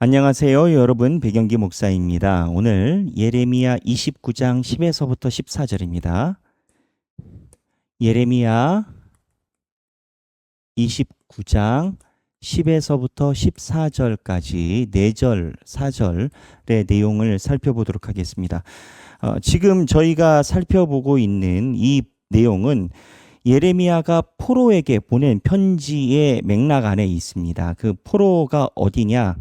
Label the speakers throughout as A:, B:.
A: 안녕하세요, 여러분. 백영기 목사입니다. 오늘 예레미야 29장 10에서부터 14절입니다. 예레미야 29장 10에서부터 14절까지 4절, 4절의 내용을 살펴보도록 하겠습니다. 지금 저희가 살펴보고 있는 이 내용은 예레미야가 포로에게 보낸 편지의 맥락 안에 있습니다. 그 포로가 어디냐?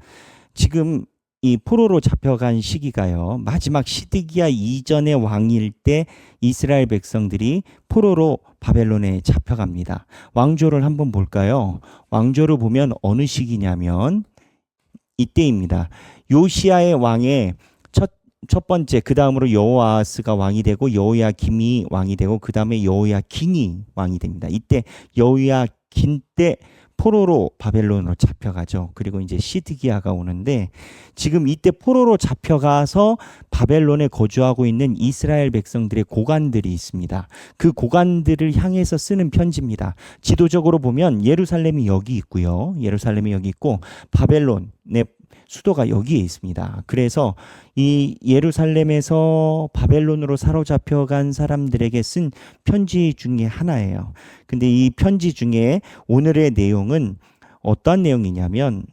A: 지금 이 포로로 잡혀간 시기가요. 마지막 시드기야 이전의 왕일 때 이스라엘 백성들이 포로로 바벨론에 잡혀갑니다. 왕조를 한번 볼까요? 왕조를 보면 어느 시기냐면 이때입니다. 요시야의 왕의 첫 번째, 그 다음으로 여호아스가 왕이 되고 여호야김이 왕이 되고 그 다음에 여호야긴이 왕이 됩니다. 이때 여호야긴 때 포로로 바벨론으로 잡혀가죠. 그리고 이제 시드기야가 오는데 지금 이때 포로로 잡혀가서 바벨론에 거주하고 있는 이스라엘 백성들의 고관들이 있습니다. 그 고관들을 향해서 쓰는 편지입니다. 지도적으로 보면 예루살렘이 여기 있고요. 예루살렘이 여기 있고 바벨론의 수도가 여기에 있습니다. 그래서 이 예루살렘에서 바벨론으로 사로잡혀간 사람들에게 쓴 편지 중에 하나예요. 근데 이 편지 중에 오늘의 내용은 어떤 내용이냐면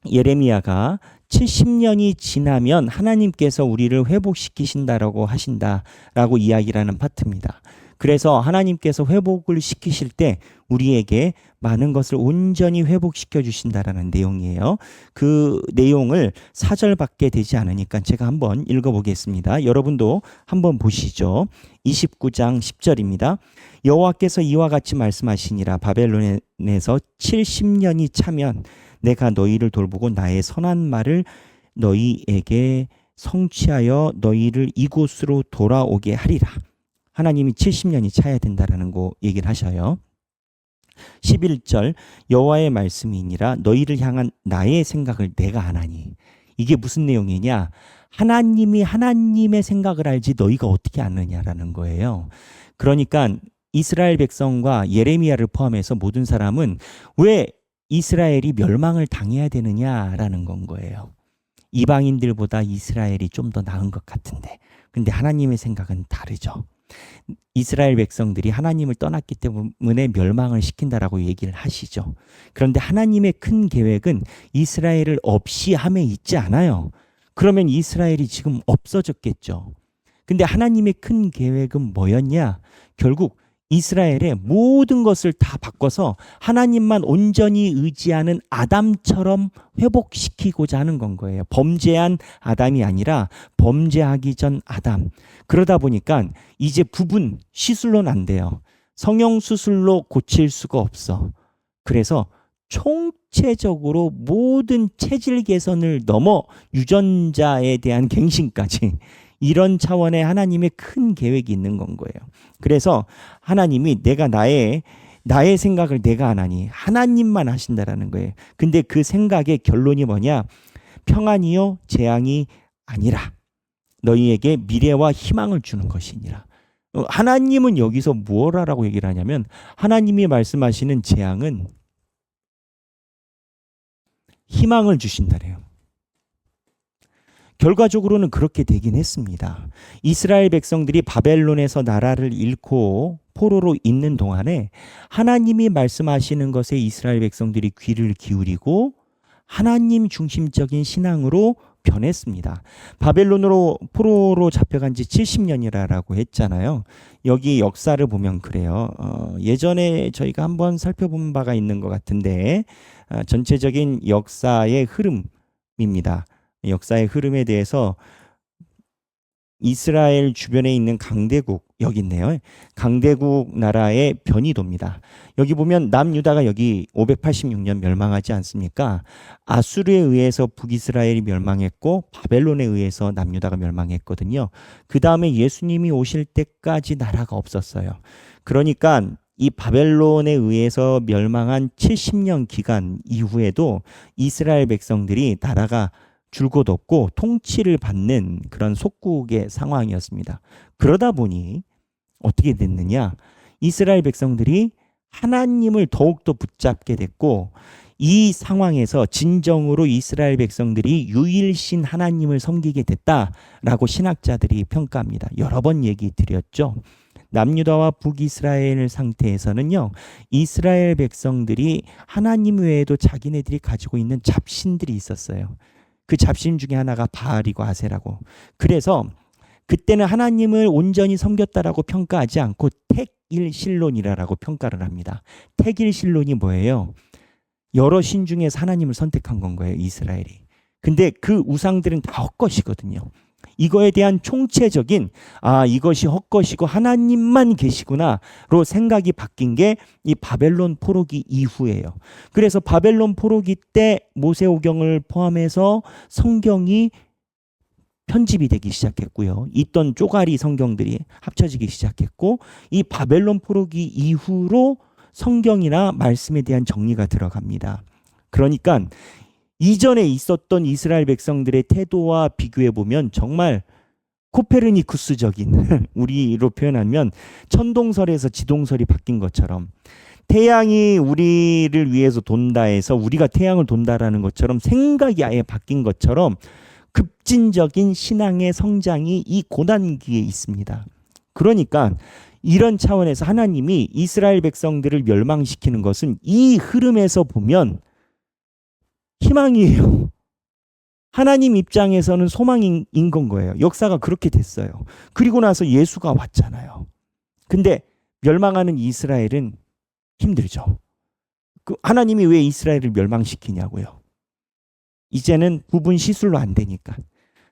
A: 예레미야가 70년이 지나면 하나님께서 우리를 회복시키신다라고 하신다라고 이야기를 하는 파트입니다. 그래서 하나님께서 회복을 시키실 때 우리에게 많은 것을 온전히 회복시켜 주신다라는 내용이에요. 그 내용을 4절밖에 되지 않으니까 제가 한번 읽어보겠습니다. 여러분도 한번 보시죠. 29장 10절입니다. 여호와께서 이와 같이 말씀하시니라. 바벨론에서 70년이 차면 내가 너희를 돌보고 나의 선한 말을 너희에게 성취하여 너희를 이곳으로 돌아오게 하리라. 하나님이 70년이 차야 된다라는 거 얘기를 하셔요. 11절 여호와의 말씀이니라 너희를 향한 나의 생각을 내가 하나니. 이게 무슨 내용이냐? 하나님이 하나님의 생각을 알지 너희가 어떻게 아느냐라는 거예요. 그러니까 이스라엘 백성과 예레미야를 포함해서 모든 사람은 왜 이스라엘이 멸망을 당해야 되느냐라는 건 거예요. 이방인들보다 이스라엘이 좀 더 나은 것 같은데. 근데 하나님의 생각은 다르죠. 이스라엘 백성들이 하나님을 떠났기 때문에 멸망을 시킨다라고 얘기를 하시죠. 그런데 하나님의 큰 계획은 이스라엘을 없이 함에 있지 않아요. 그러면 이스라엘이 지금 없어졌겠죠. 근데 하나님의 큰 계획은 뭐였냐? 결국 이스라엘의 모든 것을 다 바꿔서 하나님만 온전히 의지하는 아담처럼 회복시키고자 하는 건 거예요. 범죄한 아담이 아니라 범죄하기 전 아담. 그러다 보니까 이제 부분 시술로는 안 돼요. 성형수술로 고칠 수가 없어. 그래서 총체적으로 모든 체질 개선을 넘어 유전자에 대한 갱신까지 이런 차원의 하나님의 큰 계획이 있는 건 거예요. 그래서 하나님이 내가 나의 생각을 내가 하나니 하나님만 하신다라는 거예요. 근데 그 생각의 결론이 뭐냐? 평안이요 재앙이 아니라 너희에게 미래와 희망을 주는 것이니라. 하나님은 여기서 무엇라고 얘기를 하냐면 하나님이 말씀하시는 재앙은 희망을 주신다래요. 결과적으로는 그렇게 되긴 했습니다. 이스라엘 백성들이 바벨론에서 나라를 잃고 포로로 있는 동안에 하나님이 말씀하시는 것에 이스라엘 백성들이 귀를 기울이고 하나님 중심적인 신앙으로 변했습니다. 바벨론으로 포로로 잡혀간 지 70년이라고 했잖아요. 여기 역사를 보면 그래요. 예전에 저희가 한번 살펴본 바가 있는 것 같은데 전체적인 역사의 흐름입니다. 역사의 흐름에 대해서 이스라엘 주변에 있는 강대국 여기 있네요. 강대국 나라의 변이도입니다. 여기 보면 남유다가 여기 586년 멸망하지 않습니까? 아수르에 의해서 북이스라엘이 멸망했고 바벨론에 의해서 남유다가 멸망했거든요. 그 다음에 예수님이 오실 때까지 나라가 없었어요. 그러니까 이 바벨론에 의해서 멸망한 70년 기간 이후에도 이스라엘 백성들이 나라가 줄곧 없고 통치를 받는 그런 속국의 상황이었습니다. 그러다 보니 어떻게 됐느냐? 이스라엘 백성들이 하나님을 더욱더 붙잡게 됐고 이 상황에서 진정으로 이스라엘 백성들이 유일신 하나님을 섬기게 됐다라고 신학자들이 평가합니다. 여러 번 얘기 드렸죠. 남유다와 북이스라엘 상태에서는요, 이스라엘 백성들이 하나님 외에도 자기네들이 가지고 있는 잡신들이 있었어요. 그 잡신 중에 하나가 바알이고 아세라고. 그래서 그때는 하나님을 온전히 섬겼다라고 평가하지 않고 택일신론이라고 평가를 합니다. 택일신론이 뭐예요? 여러 신 중에서 하나님을 선택한 건 거예요, 이스라엘이. 근데 그 우상들은 다 헛것이거든요. 이거에 대한 총체적인 이것이 헛것이고 하나님만 계시구나로 생각이 바뀐 게 이 바벨론 포로기 이후예요. 그래서 바벨론 포로기 때 모세오경을 포함해서 성경이 편집이 되기 시작했고요. 있던 쪼가리 성경들이 합쳐지기 시작했고, 이 바벨론 포로기 이후로 성경이나 말씀에 대한 정리가 들어갑니다. 그러니까 이전에 있었던 이스라엘 백성들의 태도와 비교해 보면 정말 코페르니쿠스적인 우리로 표현하면 천동설에서 지동설이 바뀐 것처럼, 태양이 우리를 위해서 돈다 해서 우리가 태양을 돈다라는 것처럼 생각이 아예 바뀐 것처럼 급진적인 신앙의 성장이 이 고난기에 있습니다. 그러니까 이런 차원에서 하나님이 이스라엘 백성들을 멸망시키는 것은 이 흐름에서 보면 희망이에요. 하나님 입장에서는 소망인 건 거예요. 역사가 그렇게 됐어요. 그리고 나서 예수가 왔잖아요. 근데 멸망하는 이스라엘은 힘들죠. 하나님이 왜 이스라엘을 멸망시키냐고요. 이제는 부분 시술로 안 되니까.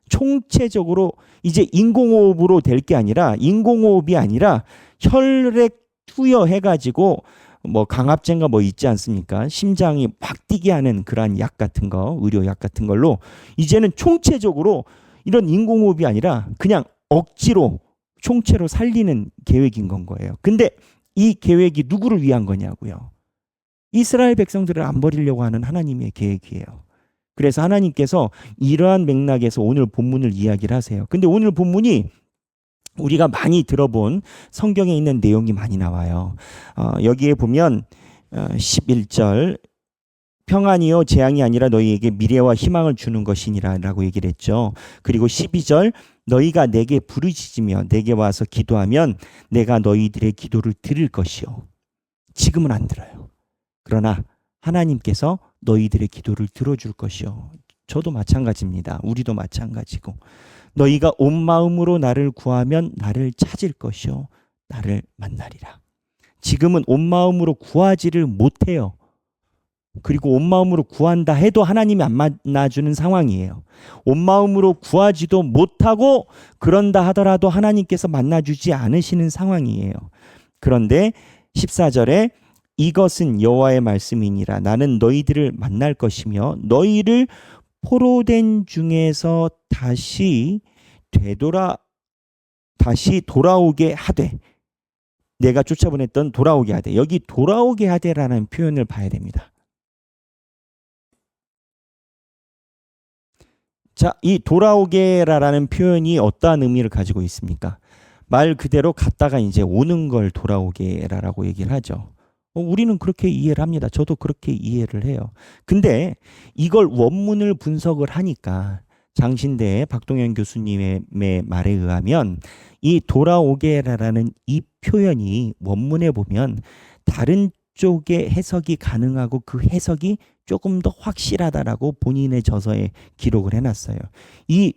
A: 총체적으로 이제 인공호흡으로 될 게 아니라, 인공호흡이 아니라 혈액 투여해가지고 뭐 강압제인가 뭐 있지 않습니까? 심장이 막 뛰게 하는 그러한 약 같은 거, 의료약 같은 걸로 이제는 총체적으로 이런 인공호흡이 아니라 그냥 억지로 총체로 살리는 계획인 건 거예요. 근데 이 계획이 누구를 위한 거냐고요. 이스라엘 백성들을 안 버리려고 하는 하나님의 계획이에요. 그래서 하나님께서 이러한 맥락에서 오늘 본문을 이야기를 하세요. 근데 오늘 본문이 우리가 많이 들어본 성경에 있는 내용이 많이 나와요. 여기에 보면 11절 평안이요 재앙이 아니라 너희에게 미래와 희망을 주는 것이니라 라고 얘기를 했죠. 그리고 12절 너희가 내게 부르짖으며 내게 와서 기도하면 내가 너희들의 기도를 들을 것이요. 지금은 안 들어요. 그러나 하나님께서 너희들의 기도를 들어줄 것이요. 저도 마찬가지입니다. 우리도 마찬가지고. 너희가 온 마음으로 나를 구하면 나를 찾을 것이요. 나를 만나리라. 지금은 온 마음으로 구하지를 못해요. 그리고 온 마음으로 구한다 해도 하나님이 안 만나주는 상황이에요. 온 마음으로 구하지도 못하고 그런다 하더라도 하나님께서 만나주지 않으시는 상황이에요. 그런데 14절에 이것은 여호와의 말씀이니라. 나는 너희들을 만날 것이며 너희를 포로된 중에서 다시 돌아오게 하되, 내가 쫓아보냈던 돌아오게 하되, 여기 돌아오게 하되라는 표현을 봐야 됩니다. 자, 이 돌아오게라는 표현이 어떠한 의미를 가지고 있습니까? 말 그대로 갔다가 이제 오는 걸 돌아오게라고 얘기를 하죠. 우리는 그렇게 이해를 합니다. 저도 그렇게 이해를 해요. 근데 이걸 원문을 분석을 하니까 장신대 박동현 교수님의 말에 의하면 이 돌아오게라는 이 표현이 원문에 보면 다른 쪽의 해석이 가능하고 그 해석이 조금 더 확실하다라고 본인의 저서에 기록을 해놨어요. 이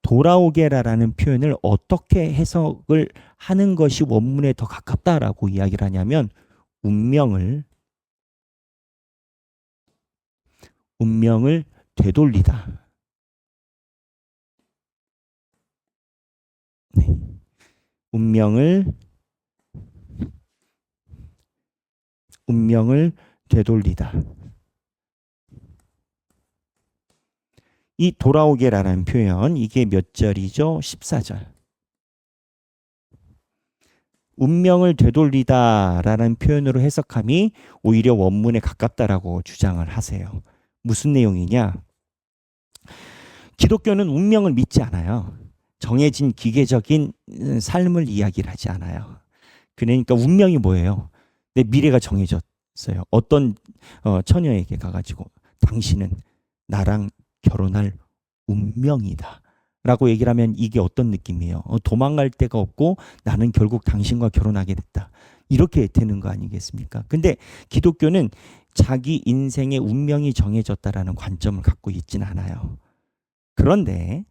A: 돌아오게라는 표현을 어떻게 해석을 하는 것이 원문에 더 가깝다라고 이야기를 하냐면 운명을 되돌리다. 네. 운명을 되돌리다. 이 돌아오게라는 표현, 이게 몇 절이죠? 14절. 운명을 되돌리다라는 표현으로 해석함이 오히려 원문에 가깝다라고 주장을 하세요. 무슨 내용이냐? 기독교는 운명을 믿지 않아요. 정해진 기계적인 삶을 이야기를 하지 않아요. 그러니까 운명이 뭐예요? 내 미래가 정해졌. 어떤 처녀에게 가가지고 당신은 나랑 결혼할 운명이다 라고 얘기를 하면 이게 어떤 느낌이에요? 도망갈 데가 없고 나는 결국 당신과 결혼하게 됐다. 이렇게 되는 거 아니겠습니까? 근데 기독교는 자기 인생의 운명이 정해졌다라는 관점을 갖고 있지는 않아요. 그런데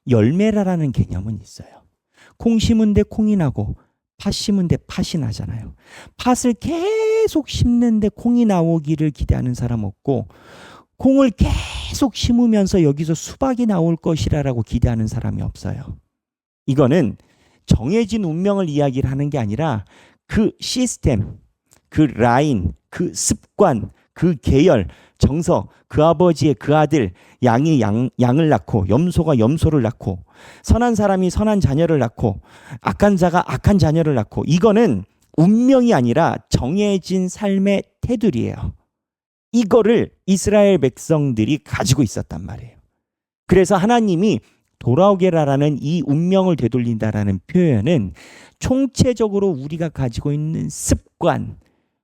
A: 열매라는 개념은 있어요. 콩 심은 데 콩이 나고 팥 심은 데 팥이 나잖아요. 팥을 계속 심는데 콩이 나오기를 기대하는 사람 없고 콩을 계속 심으면서 여기서 수박이 나올 것이라고 기대하는 사람이 없어요. 이거는 정해진 운명을 이야기를 하는 게 아니라 그 시스템, 그 라인, 그 습관, 그 계열, 정서, 그 아버지의 그 아들, 양이 양을 낳고 염소가 염소를 낳고 선한 사람이 선한 자녀를 낳고 악한 자가 악한 자녀를 낳고 이거는 운명이 아니라 정해진 삶의 테두리예요. 이거를 이스라엘 백성들이 가지고 있었단 말이에요. 그래서 하나님이 돌아오게라라는 이 운명을 되돌린다라는 표현은 총체적으로 우리가 가지고 있는 습관,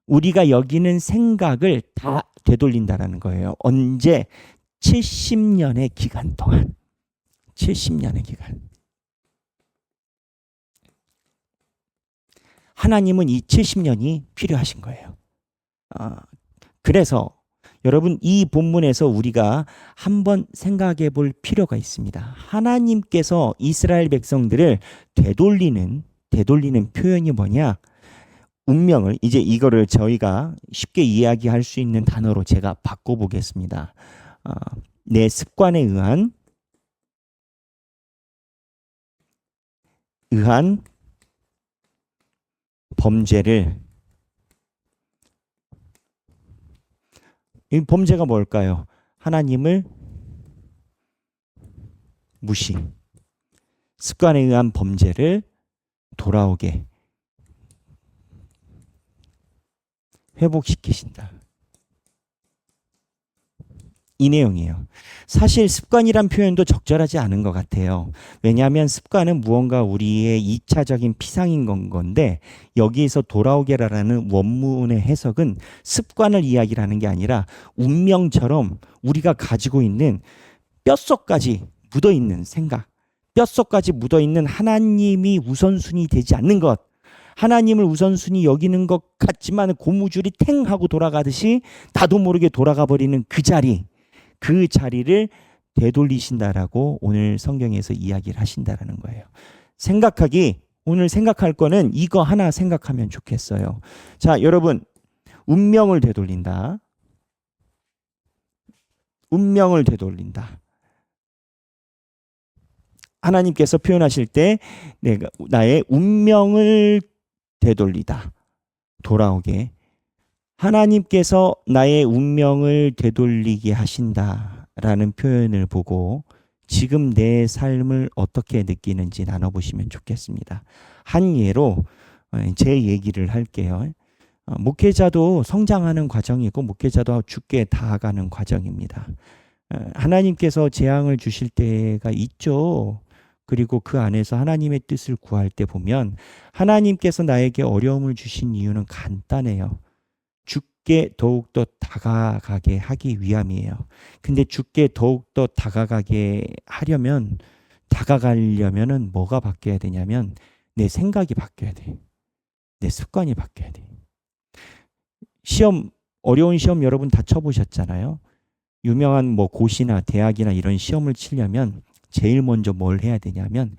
A: 우리가 여기는 생각을 다 되돌린다라는 거예요. 언제? 70년의 기간 동안. 70년의 기간. 하나님은 이 70년이 필요하신 거예요. 그래서 여러분 이 본문에서 우리가 한번 생각해 볼 필요가 있습니다. 하나님께서 이스라엘 백성들을 되돌리는 표현이 뭐냐? 운명을 이제 이거를 저희가 쉽게 이야기할 수 있는 단어로 제가 바꿔보겠습니다. 내 습관에 의한 범죄를 이 범죄가 뭘까요? 하나님을 무시. 습관에 의한 범죄를 돌아오게 회복시키신다. 이 내용이에요. 사실 습관이란 표현도 적절하지 않은 것 같아요. 왜냐하면 습관은 무언가 우리의 2차적인 피상인 건데 여기에서 돌아오게라는 원문의 해석은 습관을 이야기를 하는 게 아니라 운명처럼 우리가 가지고 있는 뼛속까지 묻어있는 생각, 뼛속까지 묻어있는 하나님이 우선순위 되지 않는 것, 하나님을 우선순위 여기는 것 같지만 고무줄이 탱 하고 돌아가듯이 나도 모르게 돌아가 버리는 그 자리를 되돌리신다라고 오늘 성경에서 이야기를 하신다라는 거예요. 오늘 생각할 거는 이거 하나 생각하면 좋겠어요. 자, 여러분, 운명을 되돌린다. 운명을 되돌린다. 하나님께서 표현하실 때 내가 나의 운명을 되돌리다. 돌아오게. 하나님께서 나의 운명을 되돌리게 하신다라는 표현을 보고 지금 내 삶을 어떻게 느끼는지 나눠보시면 좋겠습니다. 한 예로 제 얘기를 할게요. 목회자도 성장하는 과정이고 목회자도 죽게 다가가는 과정입니다. 하나님께서 재앙을 주실 때가 있죠. 그리고 그 안에서 하나님의 뜻을 구할 때 보면 하나님께서 나에게 어려움을 주신 이유는 간단해요. 죽게 더욱더 다가가게 하기 위함이에요. 근데 죽게 더욱더 다가가려면은 뭐가 바뀌어야 되냐면 내 생각이 바뀌어야 돼. 내 습관이 바뀌어야 돼. 어려운 시험 여러분 다 쳐보셨잖아요. 유명한 뭐 고시나 대학이나 이런 시험을 치려면 제일 먼저 뭘 해야 되냐면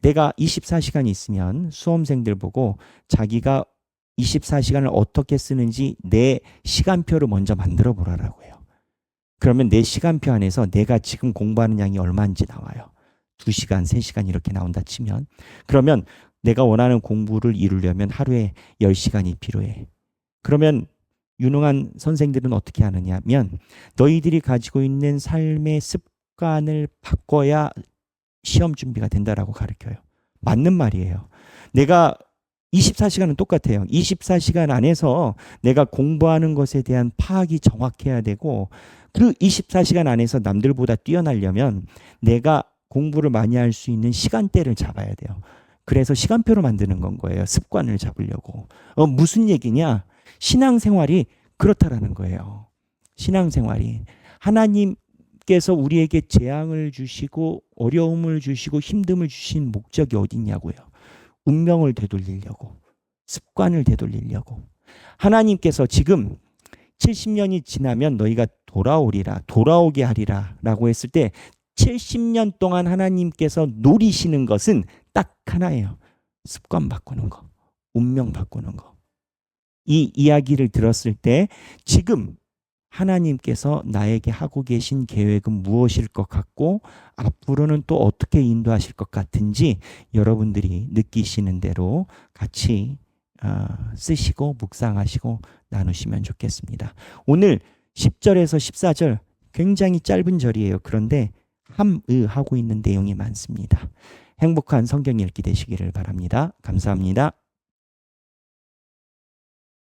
A: 내가 24시간이 있으면 수험생들 보고 자기가 24시간을 어떻게 쓰는지 내 시간표를 먼저 만들어 보라라고 해요. 그러면 내 시간표 안에서 내가 지금 공부하는 양이 얼마인지 나와요. 2시간, 3시간 이렇게 나온다 치면 그러면 내가 원하는 공부를 이루려면 하루에 10시간이 필요해. 그러면 유능한 선생들은 어떻게 하느냐면 너희들이 가지고 있는 삶의 습관을 바꿔야 시험 준비가 된다라고 가르쳐요. 맞는 말이에요. 내가 24시간은 똑같아요. 24시간 안에서 내가 공부하는 것에 대한 파악이 정확해야 되고 그 24시간 안에서 남들보다 뛰어나려면 내가 공부를 많이 할 수 있는 시간대를 잡아야 돼요. 그래서 시간표를 만드는 건 거예요. 습관을 잡으려고. 무슨 얘기냐? 신앙생활이 그렇다라는 거예요. 신앙생활이 하나님께서 우리에게 재앙을 주시고 어려움을 주시고 힘듦을 주신 목적이 어디 있냐고요. 운명을 되돌리려고, 습관을 되돌리려고. 하나님께서 지금 70년이 지나면 너희가 돌아오리라, 돌아오게 하리라 라고 했을 때 70년 동안 하나님께서 노리시는 것은 딱 하나예요. 습관 바꾸는 거, 운명 바꾸는 거. 이 이야기를 들었을 때 지금 하나님께서 나에게 하고 계신 계획은 무엇일 것 같고 앞으로는 또 어떻게 인도하실 것 같은지 여러분들이 느끼시는 대로 같이 쓰시고 묵상하시고 나누시면 좋겠습니다. 오늘 10절에서 14절 굉장히 짧은 절이에요. 그런데 함의하고 있는 내용이 많습니다. 행복한 성경 읽기 되시기를 바랍니다. 감사합니다.